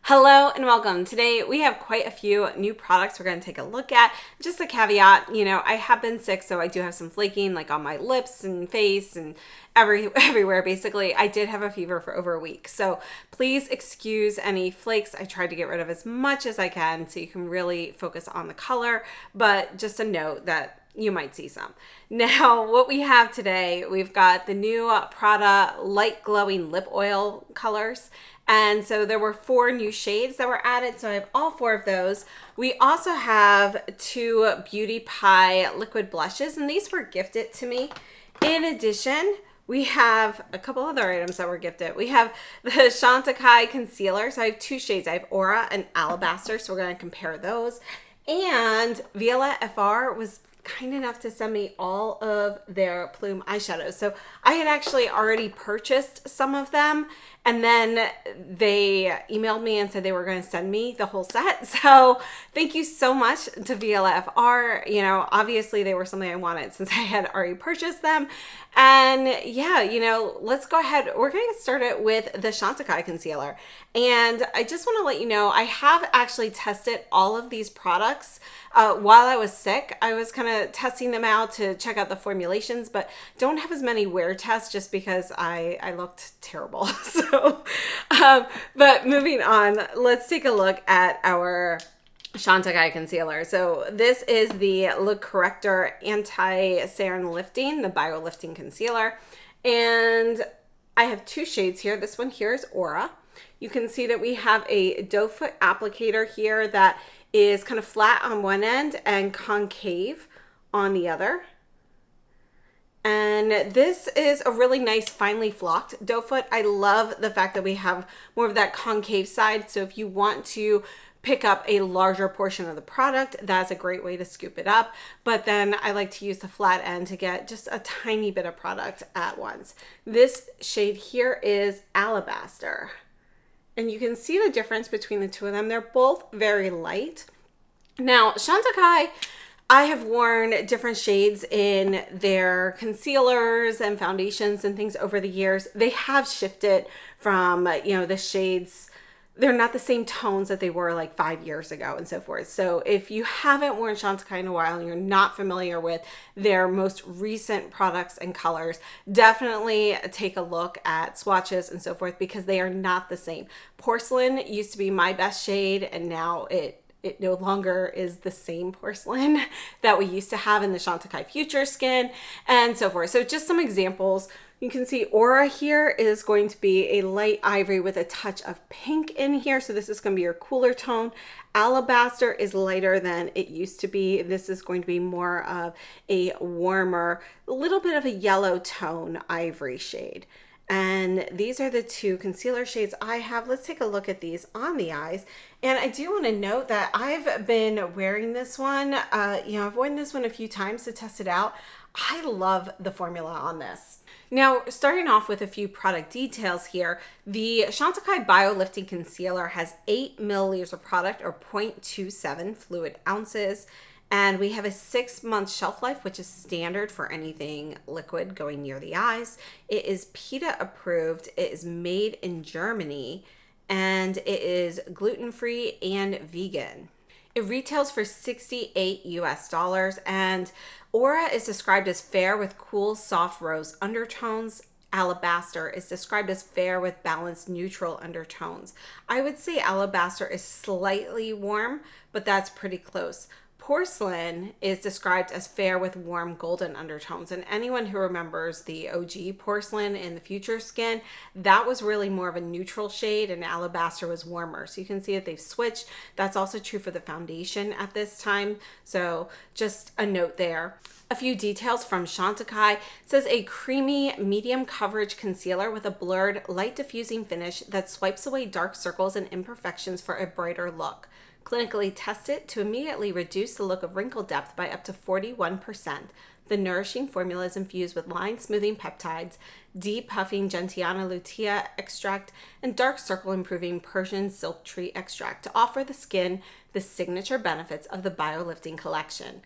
Hello and welcome. Today we have quite a few new products we're going to take a look at. Just a caveat, I have been sick, so I do have some flaking like on my lips and face and everywhere basically. I did have a fever for over a week. So please excuse any flakes. I tried to get rid of as much as I can so you can really focus on the color, but just a note that you might see some. Now, what we have today, we've got the new Prada light glowing lip oil colors. And so there were 4 new shades that were added. So I have all 4 of those. We also have 2 Beauty Pie liquid blushes, and these were gifted to me. In addition, we have a couple other items that were gifted. We have the Chantecaille concealer. So I have 2 shades. I have Aura and Alabaster. So we're going to compare those. And Violet FR was kind enough to send me all of their Plume eyeshadows. So I had actually already purchased some of them, and then they emailed me and said they were going to send me the whole set. So thank you so much to VLFR. Obviously they were something I wanted since I had already purchased them. And yeah, let's go ahead. We're going to get started with the Chantecaille concealer. And I just want to let you know, I have actually tested all of these products while I was sick. I was kind of testing them out to check out the formulations, but don't have as many wear tests just because I looked terrible. But moving on, let's take a look at our Chantecaille concealer. So this is the Look Corrector Anti-Serum Lifting, the Bio Lifting Concealer. And I have 2 shades here. This one here is Aura. You can see that we have a doe foot applicator here that is kind of flat on one end and concave on the other. And this is a really nice finely flocked doe foot. I love the fact that we have more of that concave side. So if you want to pick up a larger portion of the product, that's a great way to scoop it up. But then I like to use the flat end to get just a tiny bit of product at once. This shade here is Alabaster. And you can see the difference between the 2 of them. They're both very light. Now, Chantecaille, I have worn different shades in their concealers and foundations and things over the years. They have shifted from, the shades. They're not the same tones that they were like 5 years ago and so forth. So if you haven't worn Chantecaille in a while and you're not familiar with their most recent products and colors, definitely take a look at swatches and so forth because they are not the same. Porcelain used to be my best shade, and now it no longer is the same porcelain that we used to have in the Chantecaille Future Skin and so forth. So just some examples. You can see Aura here is going to be a light ivory with a touch of pink in here. So this is going to be your cooler tone. Alabaster is lighter than it used to be. This is going to be more of a warmer, a little bit of a yellow tone ivory shade. And these are the 2 concealer shades I have. Let's take a look at these on the eyes. And I do want to note that I've been wearing this one. I've worn this one a few times to test it out. I love the formula on this. Now, starting off with a few product details here, the Chantecaille Bio Lifting Concealer has 8 milliliters of product, or 0.27 fluid ounces. And we have a 6-month shelf life, which is standard for anything liquid going near the eyes. It is PETA approved. It is made in Germany, and it is gluten-free and vegan. It retails for $68 US, and Aura is described as fair with cool, soft rose undertones. Alabaster is described as fair with balanced neutral undertones. I would say Alabaster is slightly warm, but that's pretty close. Porcelain is described as fair with warm golden undertones. And anyone who remembers the OG porcelain in the Future Skin, that was really more of a neutral shade, and Alabaster was warmer. So you can see that they've switched. That's also true for the foundation at this time. So just a note there. A few details from Chantecaille. It says a creamy medium coverage concealer with a blurred light diffusing finish that swipes away dark circles and imperfections for a brighter look. Clinically tested to immediately reduce the look of wrinkle depth by up to 41%. The nourishing formula is infused with line smoothing peptides, depuffing Gentiana lutea extract, and dark circle improving Persian silk tree extract to offer the skin the signature benefits of the Bio Lifting collection.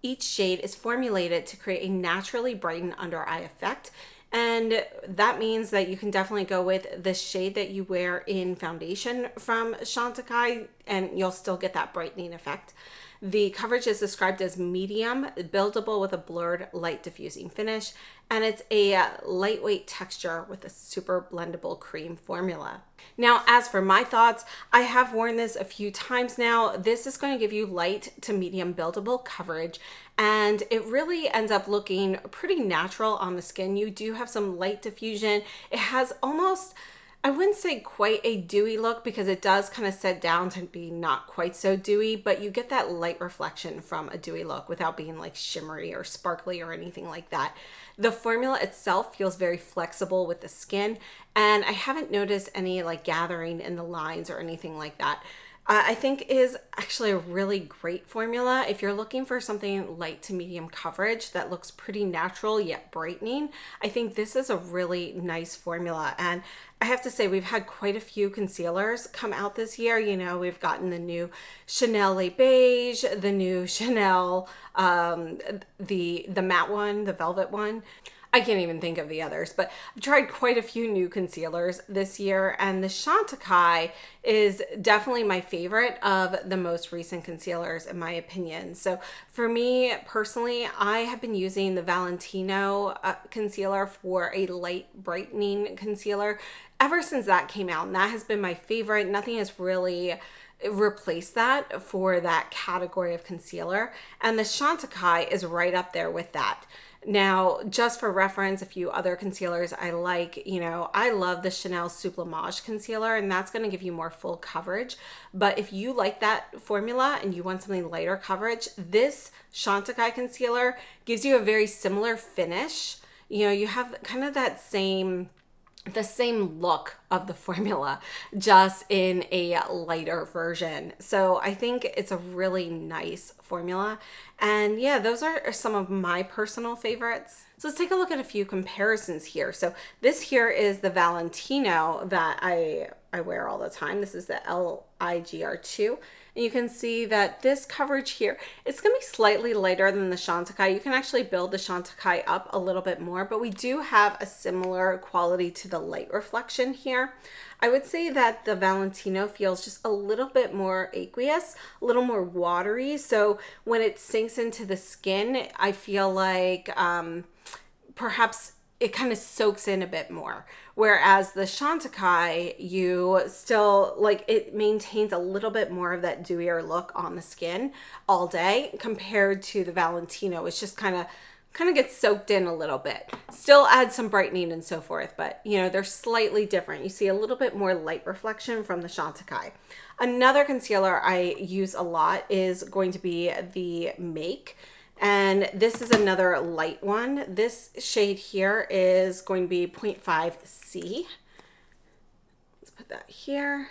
Each shade is formulated to create a naturally brightened under eye effect And that means that you can definitely go with the shade that you wear in foundation from Chantecaille, and you'll still get that brightening effect. The coverage is described as medium, buildable with a blurred light diffusing finish, and it's a lightweight texture with a super blendable cream formula. Now, as for my thoughts, I have worn this a few times now. This is going to give you light to medium buildable coverage, and it really ends up looking pretty natural on the skin. You do have some light diffusion. It has almost, I wouldn't say quite a dewy look because it does kind of set down to be not quite so dewy, but you get that light reflection from a dewy look without being like shimmery or sparkly or anything like that. The formula itself feels very flexible with the skin, and I haven't noticed any like gathering in the lines or anything like that. I think is actually a really great formula. If you're looking for something light to medium coverage that looks pretty natural yet brightening, I think this is a really nice formula. And I have to say, we've had quite a few concealers come out this year. You know, we've gotten the new Chanel Le Beige, the new Chanel, the matte one, the velvet one. I can't even think of the others, but I've tried quite a few new concealers this year, and the Chantecaille is definitely my favorite of the most recent concealers in my opinion. So for me personally, I have been using the Valentino concealer for a light brightening concealer ever since that came out, and that has been my favorite. Nothing has really replaced that for that category of concealer, and the Chantecaille is right up there with that. Now, just for reference, a few other concealers I like, you know, I love the Chanel SUQQU concealer, and that's going to give you more full coverage. But if you like that formula and you want something lighter coverage, this Chantecaille concealer gives you a very similar finish. You know, you have kind of that the same look of the formula, just in a lighter version. So I think it's a really nice formula. And yeah, those are some of my personal favorites. So let's take a look at a few comparisons here. So this here is the Valentino that I wear all the time. This is the LIGR2. And you can see that this coverage here, it's going to be slightly lighter than the Chantecaille. You can actually build the Chantecaille up a little bit more, but we do have a similar quality to the light reflection here. I would say that the Valentino feels just a little bit more aqueous, a little more watery. So when it sinks into the skin, I feel like perhaps it kind of soaks in a bit more. Whereas the Chantecaille, you still, like, it maintains a little bit more of that dewier look on the skin all day compared to the Valentino. It's just kind of gets soaked in a little bit. Still adds some brightening and so forth, but you know, they're slightly different. You see a little bit more light reflection from the Chantecaille. Another concealer I use a lot is going to be the Make. And this is another light one. This shade here is going to be 0.5C. Let's put that here.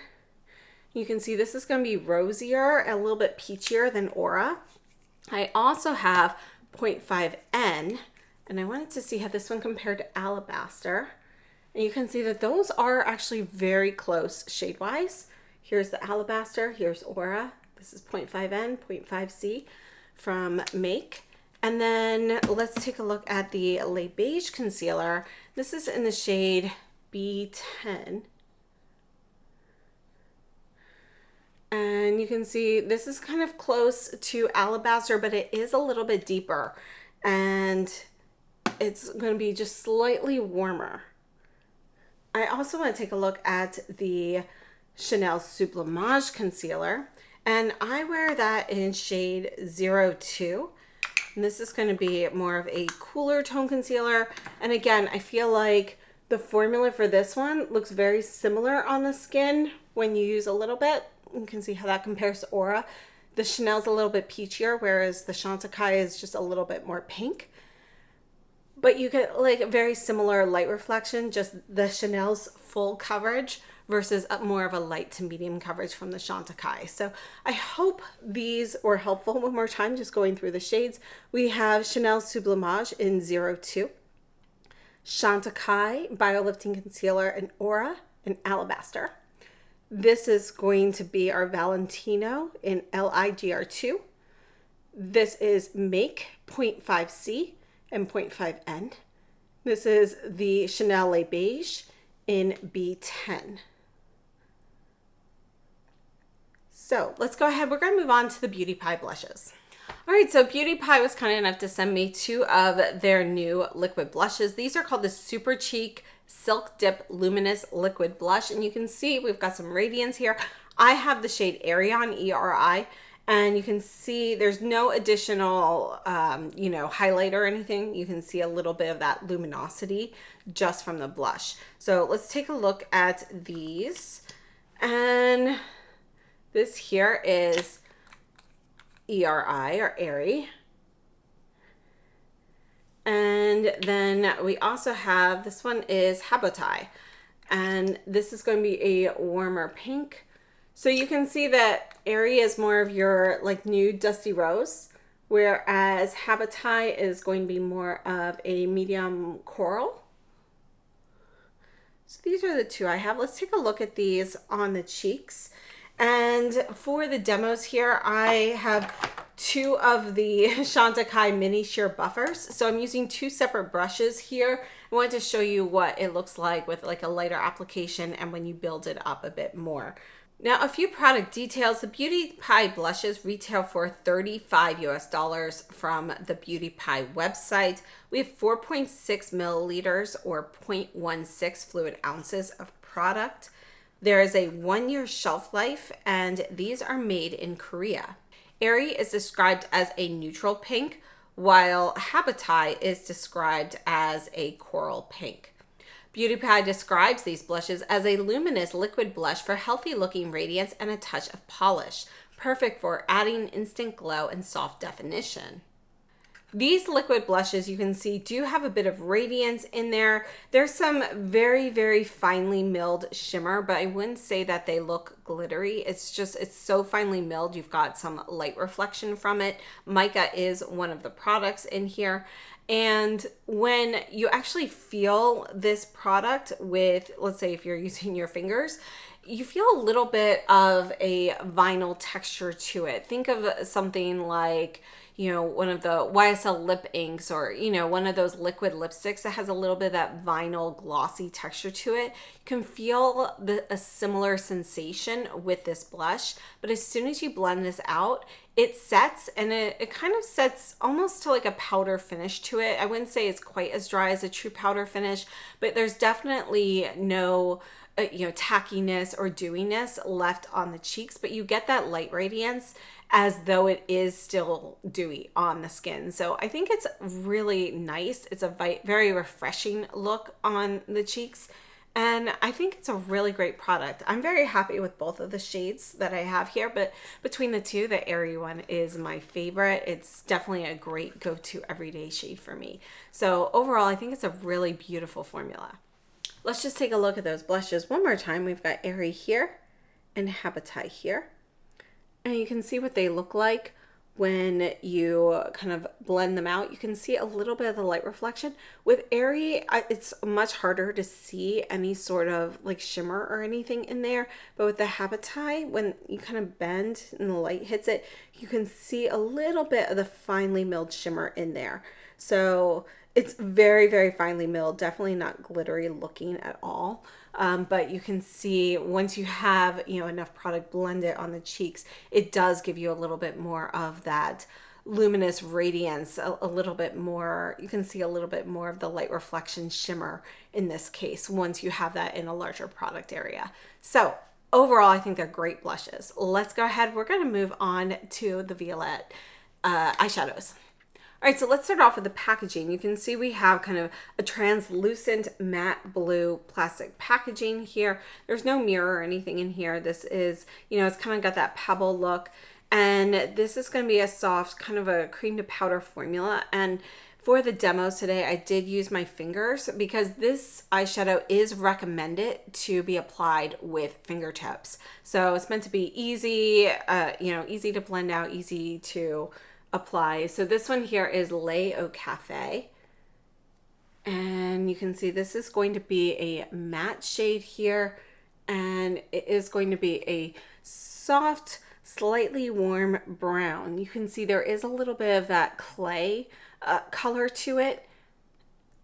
You can see this is going to be rosier, a little bit peachier than Aura. I also have 0.5N, and I wanted to see how this one compared to Alabaster. And you can see that those are actually very close shade-wise. Here's the Alabaster, here's Aura. This is 0.5N, 0.5C. From Make. And then let's take a look at the Le Beige concealer. This is in the shade B10. And you can see this is kind of close to Alabaster, but it is a little bit deeper. And it's going to be just slightly warmer. I also want to take a look at the Chanel Sublimage concealer. And I wear that in shade 02. And this is going to be more of a cooler tone concealer. And again, I feel like the formula for this one looks very similar on the skin when you use a little bit. You can see how that compares to Aura. The Chanel's a little bit peachier, whereas the Chantecaille is just a little bit more pink. But you get like a very similar light reflection, just the Chanel's full coverage versus more of a light to medium coverage from the Chantecaille. So I hope these were helpful. One more time, just going through the shades. We have Chanel Sublimage in 02, Chantecaille Biolifting Concealer in Aura and Alabaster. This is going to be our Valentino in LIGR2. This is Make 0.5C and 0.5N. This is the Chanel Le Beige in B10. So let's go ahead. We're going to move on to the Beauty Pie blushes. All right, so Beauty Pie was kind enough to send me 2 of their new liquid blushes. These are called the Super Cheek Silk Dip Luminous Liquid Blush. And you can see we've got some radiance here. I have the shade Erion, E-R-I. And you can see there's no additional, you know, highlight or anything. You can see a little bit of that luminosity just from the blush. So let's take a look at these. And this here is E-R-I or Airy. And then we also have, this one is Habotai. And this is going to be a warmer pink. So you can see that Airy is more of your like nude dusty rose, whereas Habotai is going to be more of a medium coral. So these are the 2 I have. Let's take a look at these on the cheeks. And for the demos here, I have 2 of the Chantecaille mini sheer buffers. So I'm using 2 separate brushes here. I wanted to show you what it looks like with like a lighter application and when you build it up a bit more. Now, a few product details. The Beauty Pie blushes retail for $35 US from the Beauty Pie website. We have 4.6 milliliters or 0.16 fluid ounces of product. There is a 1-year shelf life, and these are made in Korea. Airy is described as a neutral pink, while Habotai is described as a coral pink. Beauty Pie describes these blushes as a luminous liquid blush for healthy looking radiance and a touch of polish, perfect for adding instant glow and soft definition. These liquid blushes, you can see, do have a bit of radiance in there. There's some very, very finely milled shimmer, but I wouldn't say that they look glittery. It's just, it's so finely milled. You've got some light reflection from it. Mica is one of the products in here. And when you actually feel this product with, let's say if you're using your fingers, you feel a little bit of a vinyl texture to it. Think of something like, you know, one of the YSL lip inks or, you know, one of those liquid lipsticks that has a little bit of that vinyl glossy texture to it. You can feel a similar sensation with this blush, but as soon as you blend this out, it sets, and it kind of sets almost to like a powder finish to it. I wouldn't say it's quite as dry as a true powder finish, but there's definitely no you know, tackiness or dewiness left on the cheeks, but you get that light radiance as though it is still dewy on the skin. So I think it's really nice. It's a very refreshing look on the cheeks. And I think it's a really great product. I'm very happy with both of the shades that I have here, but between the 2, the Airy one is my favorite. It's definitely a great go-to everyday shade for me. So overall, I think it's a really beautiful formula. Let's just take a look at those blushes one more time. We've got Airy here and Habotai here. And you can see what they look like when you kind of blend them out. You can see a little bit of the light reflection. With Airy, it's much harder to see any sort of like shimmer or anything in there. But with the Habotai, when you kind of bend and the light hits it, you can see a little bit of the finely milled shimmer in there. So it's very, very finely milled, definitely not glittery looking at all. But you can see once you have, you know, enough product blended on the cheeks, it does give you a little bit more of that luminous radiance, a little bit more. You can see a little bit more of the light reflection shimmer in this case once you have that in a larger product area. So overall, I think they're great blushes. Let's go ahead. We're going to move on to the Violette eyeshadows. All right, so let's start off with the packaging. You can see we have kind of a translucent matte blue plastic packaging here. There's no mirror or anything in here. This is, you know, it's kind of got that pebble look. And this is going to be a soft, kind of a cream to powder formula. And for the demos today, I did use my fingers because this eyeshadow is recommended to be applied with fingertips. So it's meant to be easy, you know, easy to blend out, easy to apply. So this one here is Lait au Café. And you can see this is going to be a matte shade here. And it is going to be a soft, slightly warm brown. You can see there is a little bit of that clay color to it.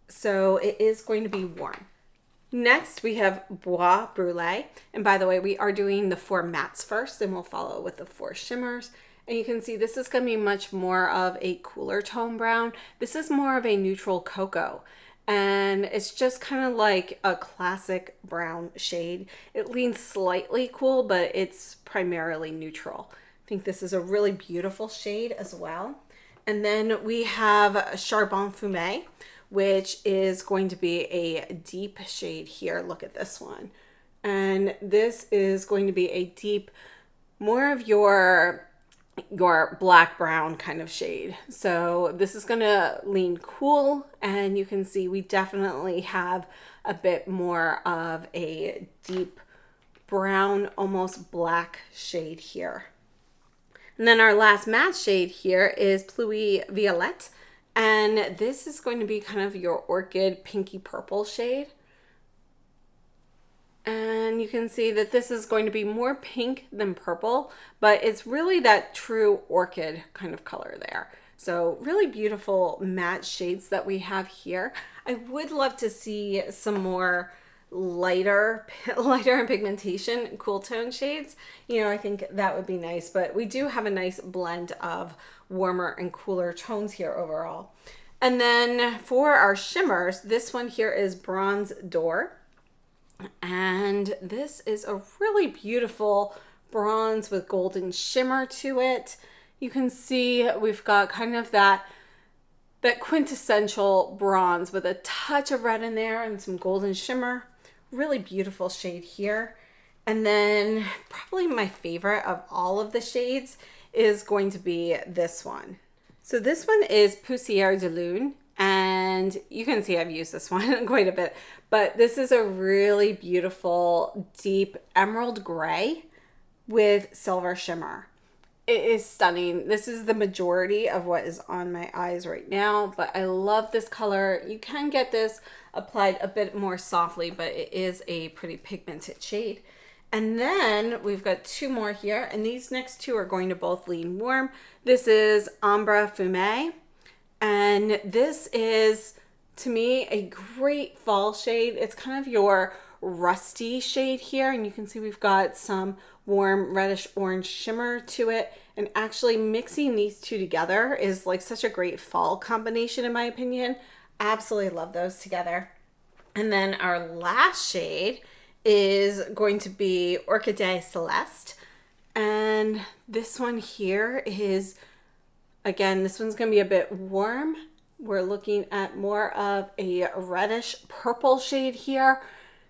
So it is going to be warm. Next, we have Bois Brulee. And by the way, we are doing the 4 mattes first, and we'll follow with the 4 shimmers. And you can see this is going to be much more of a cooler tone brown. This is more of a neutral cocoa. And it's just kind of like a classic brown shade. It leans slightly cool, but it's primarily neutral. I think this is a really beautiful shade as well. And then we have Charbon Fumé, which is going to be a deep shade here. Look at this one. And this is going to be a deep, more of your black brown kind of shade. So this is going to lean cool, and you can see we definitely have a bit more of a deep brown, almost black shade here. And then our last matte shade here is Pluie Violette. And this is going to be kind of your orchid pinky purple shade. And you can see that this is going to be more pink than purple, but it's really that true orchid kind of color there. So really beautiful matte shades that we have here. I would love to see some more lighter in pigmentation, cool tone shades. You know, I think that would be nice, but we do have a nice blend of warmer and cooler tones here overall. And then for our shimmers, this one here is Bronze D'Or. And this is a really beautiful bronze with golden shimmer to it. You can see we've got kind of that quintessential bronze with a touch of red in there and some golden shimmer. Really beautiful shade here. And then probably my favorite of all of the shades is going to be this one. So this one is Poussière de Lune. And you can see I've used this one quite a bit, but this is a really beautiful deep emerald gray with silver shimmer. It is stunning. This is the majority of what is on my eyes right now, but I love this color. You can get this applied a bit more softly, but it is a pretty pigmented shade. And then we've got 2 more here, and these next 2 are going to both lean warm. This is Ombre Fumé. And this is, to me, a great fall shade. It's kind of your rusty shade here. And you can see we've got some warm reddish orange shimmer to it. And actually mixing these 2 together is like such a great fall combination in my opinion. Absolutely love those together. And then our last shade is going to be Orchidée Celeste. And this one here is, again, this one's going to be a bit warm. We're looking at more of a reddish purple shade here.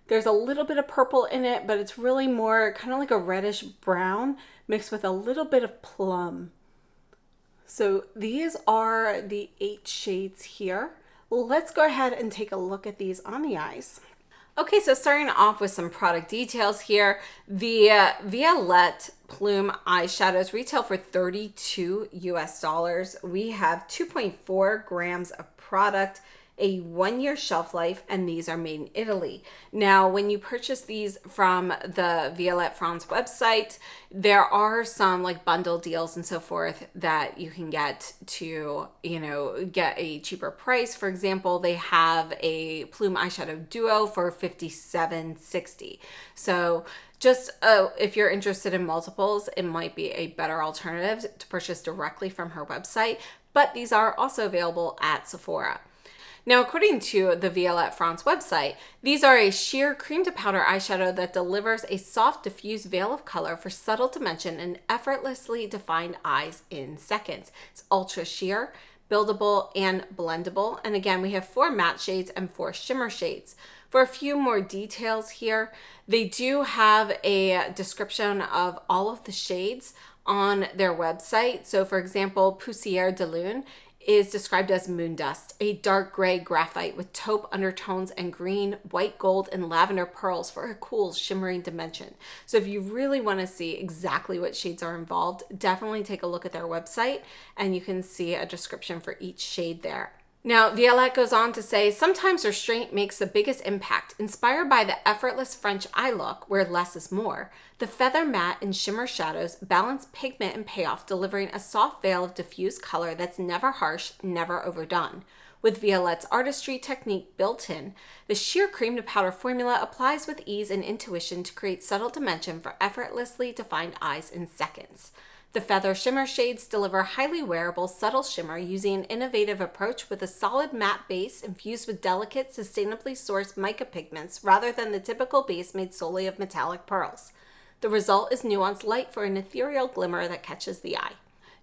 There's a little bit of purple in it, but it's really more kind of like a reddish brown mixed with a little bit of plum. So these are the 8 shades here. Let's go ahead and take a look at these on the eyes. Okay, so starting off with some product details here. The Violette Plume eyeshadows retail for $32 US. We have 2.4 grams of product, a 1-year shelf life, and these are made in Italy. Now, when you purchase these from the Violette France website, there are some like bundle deals and so forth that you can get to, you know, get a cheaper price. For example, they have a Plume eyeshadow duo for $57.60. So just if you're interested in multiples, it might be a better alternative to purchase directly from her website, but these are also available at Sephora. Now, according to the Violette France website, these are a sheer cream to powder eyeshadow that delivers a soft, diffused veil of color for subtle dimension and effortlessly defined eyes in seconds. It's ultra sheer, buildable, and blendable. And again, we have 4 matte shades and 4 shimmer shades. For a few more details here, they do have a description of all of the shades on their website. So for example, Poussière de Lune is described as moon dust, a dark gray graphite with taupe undertones and green, white gold, and lavender pearls for a cool shimmering dimension. So if you really want to see exactly what shades are involved, definitely take a look at their website and you can see a description for each shade there. Now, Violette goes on to say, sometimes restraint makes the biggest impact. Inspired by the effortless French eye look, where less is more, the feather matte and shimmer shadows balance pigment and payoff, delivering a soft veil of diffused color that's never harsh, never overdone. With Violette's artistry technique built in, the sheer cream to powder formula applies with ease and intuition to create subtle dimension for effortlessly defined eyes in seconds. The Feather Shimmer shades deliver highly wearable, subtle shimmer using an innovative approach with a solid matte base infused with delicate, sustainably sourced mica pigments rather than the typical base made solely of metallic pearls. The result is nuanced light for an ethereal glimmer that catches the eye.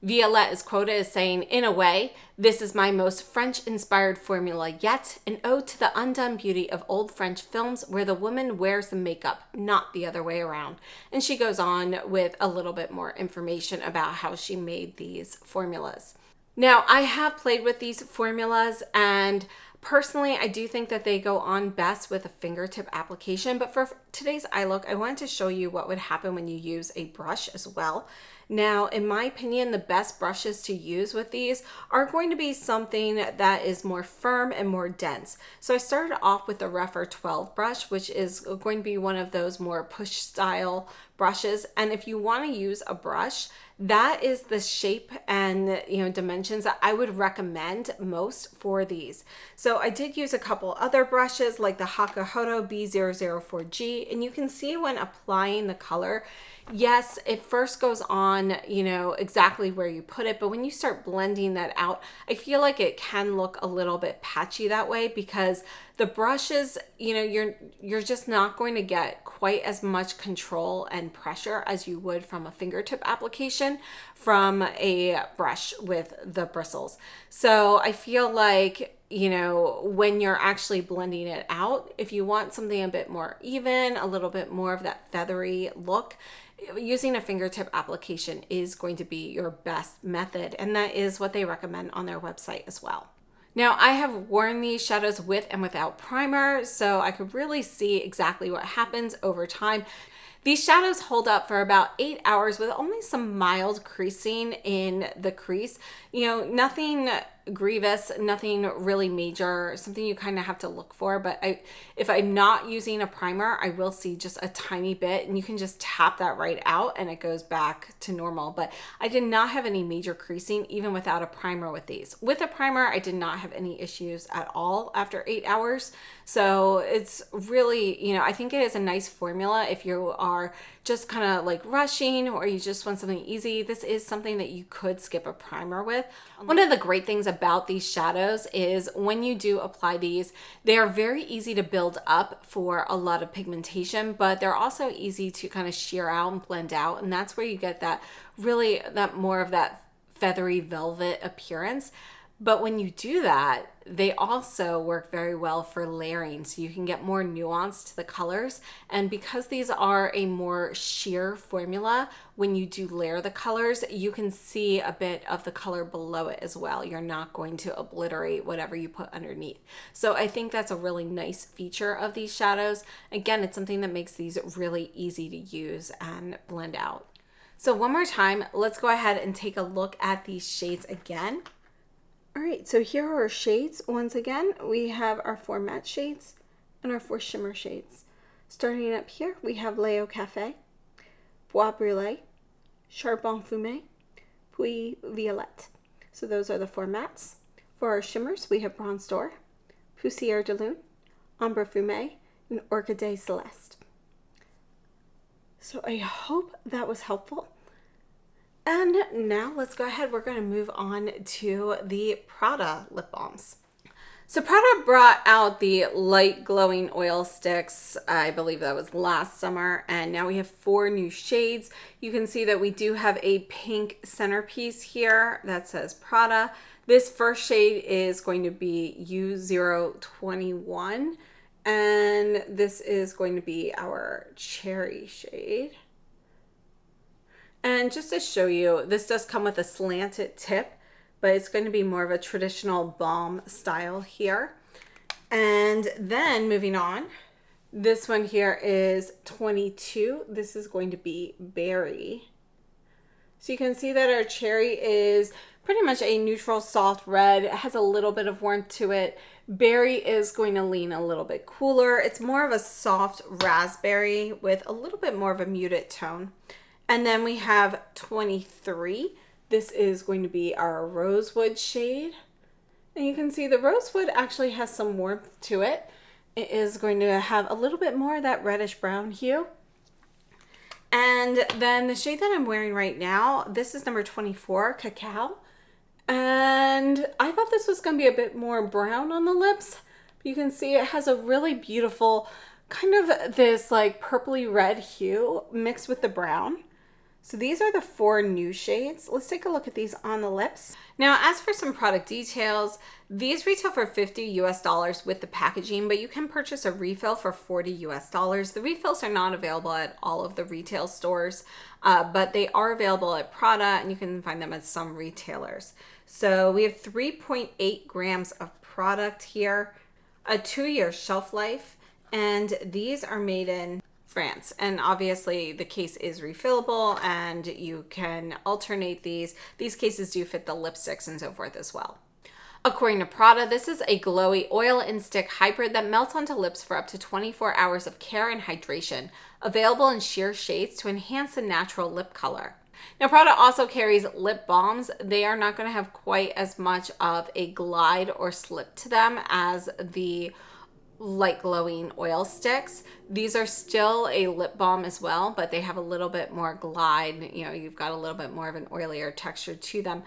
Violette is quoted as saying, "In a way, this is my most French-inspired formula yet, an ode to the undone beauty of old French films where the woman wears the makeup, not the other way around." And she goes on with a little bit more information about how she made these formulas. Now, I have played with these formulas, and personally, I do think that they go on best with a fingertip application, but for today's eye look, I wanted to show you what would happen when you use a brush as well. Now, in my opinion, the best brushes to use with these are going to be something that is more firm and more dense. So I started off with the Rephr 12 brush, which is going to be one of those more push style brushes. And if you want to use a brush, that is the shape and dimensions that I would recommend most for these. So I did use a couple other brushes like the Hakuhodo B004G, and you can see when applying the color, yes, it first goes on, exactly where you put it, but when you start blending that out, I feel like it can look a little bit patchy that way because the brushes, you're just not going to get quite as much control and pressure as you would from a fingertip application from a brush with the bristles. So I feel like, when you're actually blending it out, if you want something a bit more even, a little bit more of that feathery look, using a fingertip application is going to be your best method. And that is what they recommend on their website as well. Now, I have worn these shadows with and without primer, so I could really see exactly what happens over time. These shadows hold up for about 8 hours with only some mild creasing in the crease. Nothing grievous, nothing really major, something you kind of have to look for. But if I'm not using a primer, I will see just a tiny bit, and you can just tap that right out and it goes back to normal. But I did not have any major creasing even without a primer with these. With a primer, I did not have any issues at all after 8 hours. So it's really, I think it is a nice formula if you are just kind of like rushing or you just want something easy. This is something that you could skip a primer with. One of the great things about these shadows is when you do apply these, they are very easy to build up for a lot of pigmentation, but they're also easy to kind of sheer out and blend out. And that's where you get that more of that feathery velvet appearance. But when you do that, they also work very well for layering, so you can get more nuance to the colors. And because these are a more sheer formula, when you do layer the colors, you can see a bit of the color below it as well. You're not going to obliterate whatever you put underneath. So I think that's a really nice feature of these shadows. Again, it's something that makes these really easy to use and blend out. So one more time, let's go ahead and take a look at these shades again. All right, so here are our shades. Once again, we have our 4 matte shades and our 4 shimmer shades. Starting up here, we have Leo Cafe, Bois Brûlé, Charbon Fumé, Puis Violette. So those are the 4 mattes. For our shimmers, we have Bronze d'Or, Poussière de Lune, Ombre Fumé, and Orchidée Celeste. So I hope that was helpful. And now let's go ahead. We're going to move on to the Prada lip balms. So Prada brought out the light glowing oil sticks. I believe that was last summer. And now we have 4 new shades. You can see that we do have a pink centerpiece here that says Prada. This first shade is going to be U021. And this is going to be our cherry shade. And just to show you, this does come with a slanted tip, but it's going to be more of a traditional balm style here. And then moving on, this one here is 22. This is going to be berry. So you can see that our cherry is pretty much a neutral soft red. It has a little bit of warmth to it. Berry is going to lean a little bit cooler. It's more of a soft raspberry with a little bit more of a muted tone. And then we have 23. This is going to be our rosewood shade. And you can see the rosewood actually has some warmth to it. It is going to have a little bit more of that reddish brown hue. And then the shade that I'm wearing right now, this is number 24, Cacao. And I thought this was going to be a bit more brown on the lips. You can see it has a really beautiful kind of this like purpley red hue mixed with the brown. So these are the 4 new shades. Let's take a look at these on the lips. Now, as for some product details, these retail for $50 US with the packaging, but you can purchase a refill for $40 US. The refills are not available at all of the retail stores, but they are available at Prada, and you can find them at some retailers. So we have 3.8 grams of product here, a 2-year shelf life, and these are made in France. And obviously the case is refillable and you can alternate these. These cases do fit the lipsticks and so forth as well. According to Prada, this is a glowy oil and stick hybrid that melts onto lips for up to 24 hours of care and hydration, available in sheer shades to enhance the natural lip color. Now, Prada also carries lip balms. They are not going to have quite as much of a glide or slip to them as the light glowing oil sticks. These are still a lip balm as well, but they have a little bit more glide. You know, you've got a little bit more of an oilier texture to them.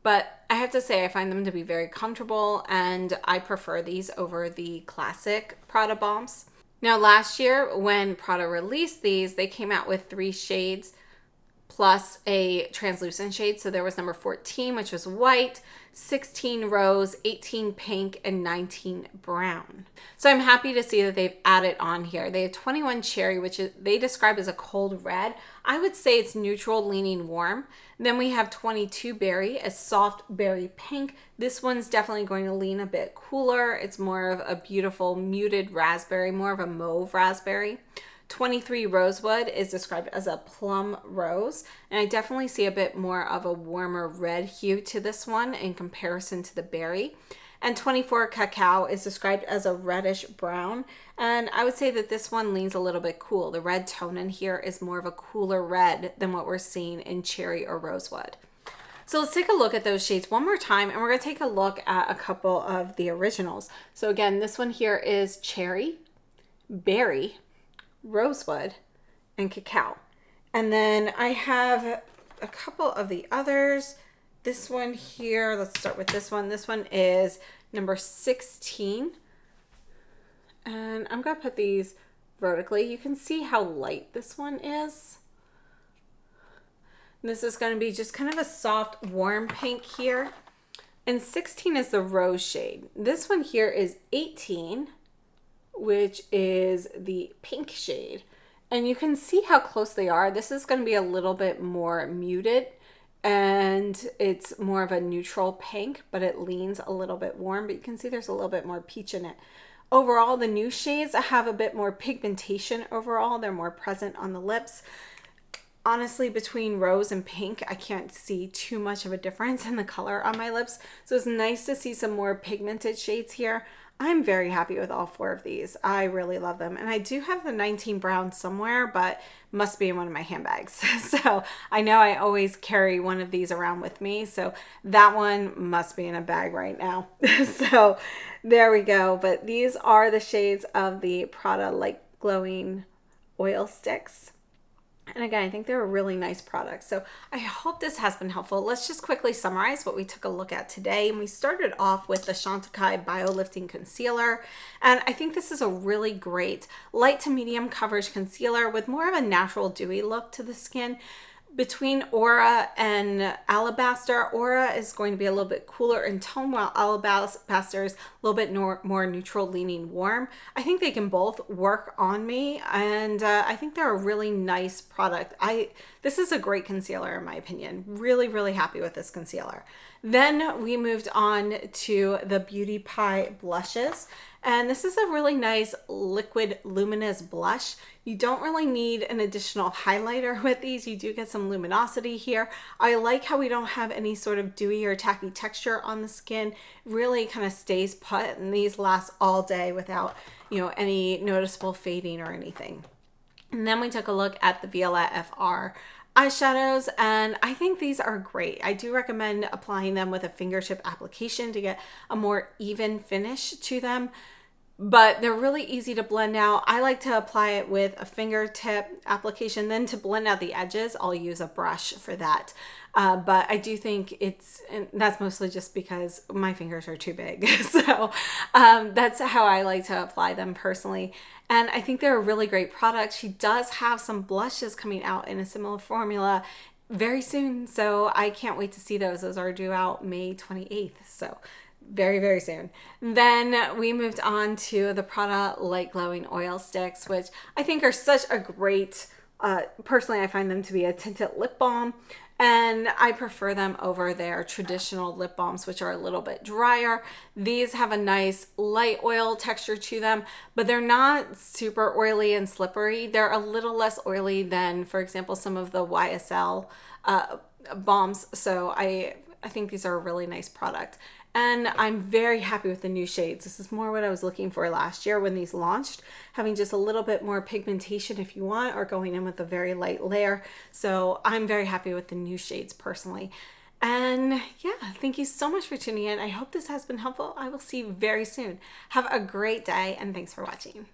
But I have to say, I find them to be very comfortable, and I prefer these over the classic Prada balms. Now, last year when Prada released these, they came out with 3 shades plus a translucent shade. So there was number 14, which was white, 16 rose, 18 pink, and 19 brown. So I'm happy to see that they've added on here. They have 21 cherry, which they describe as a cold red. I would say it's neutral leaning warm. Then we have 22 berry, a soft berry pink. This one's definitely going to lean a bit cooler. It's more of a beautiful muted raspberry, more of a mauve raspberry. 23 rosewood is described as a plum rose, and I definitely see a bit more of a warmer red hue to this one in comparison to the berry. And 24 cacao is described as a reddish brown, and I would say that this one leans a little bit cool. The red tone in here is more of a cooler red than what we're seeing in cherry or rosewood. So let's take a look at those shades one more time, and we're going to take a look at a couple of the originals. So again, this one here is cherry, berry, rosewood, and cacao. And then I have a couple of the others. This one here, let's start with this one. This one is number 16. And I'm going to put these vertically. You can see how light this one is. And this is going to be just kind of a soft, warm pink here. And 16 is the rose shade. This one here is 18, which is the pink shade. And you can see how close they are. This is going to be a little bit more muted, and it's more of a neutral pink, but it leans a little bit warm, but you can see there's a little bit more peach in it. Overall, the new shades have a bit more pigmentation overall. They're more present on the lips. Honestly, between rose and pink, I can't see too much of a difference in the color on my lips. So it's nice to see some more pigmented shades here. I'm very happy with all 4 of these. I really love them. And I do have the 19 brown somewhere, but must be in one of my handbags. So I know I always carry one of these around with me. So that one must be in a bag right now. So there we go. But these are the shades of the Prada Light Glowing Oil Sticks. And again, I think they're a really nice product. So I hope this has been helpful. Let's just quickly summarize what we took a look at today. And we started off with the Chantecaille Bio Lifting Concealer. And I think this is a really great light to medium coverage concealer with more of a natural dewy look to the skin. Between Aura and Alabaster, Aura is going to be a little bit cooler in tone, while Alabaster is a little bit more neutral, leaning warm. I think they can both work on me, and I think they're a really nice product. This is a great concealer in my opinion. Really, really happy with this concealer. Then we moved on to the Beauty Pie blushes. And this is a really nice liquid luminous blush. You don't really need an additional highlighter with these. You do get some luminosity here. I like how we don't have any sort of dewy or tacky texture on the skin. Really kind of stays put, and these last all day without, any noticeable fading or anything. And then we took a look at the Violette FR eyeshadows, and I think these are great. I do recommend applying them with a fingertip application to get a more even finish to them, but they're really easy to blend out. I like to apply it with a fingertip application. Then to blend out the edges, I'll use a brush for that. But I do think and that's mostly just because my fingers are too big. So that's how I like to apply them personally. And I think they're a really great product. She does have some blushes coming out in a similar formula very soon. So I can't wait to see those. Those are due out May 28th. So very, very soon. Then we moved on to the Prada Light Glowing Oil Sticks, which I think are such a great, personally I find them to be a tinted lip balm, and I prefer them over their traditional lip balms, which are a little bit drier. These have a nice light oil texture to them, but they're not super oily and slippery. They're a little less oily than, for example, some of the YSL balms. So I think these are a really nice product. And I'm very happy with the new shades. This is more what I was looking for last year when these launched, having just a little bit more pigmentation if you want, or going in with a very light layer. So I'm very happy with the new shades personally. And yeah, thank you so much for tuning in. I hope this has been helpful. I will see you very soon. Have a great day, and thanks for watching.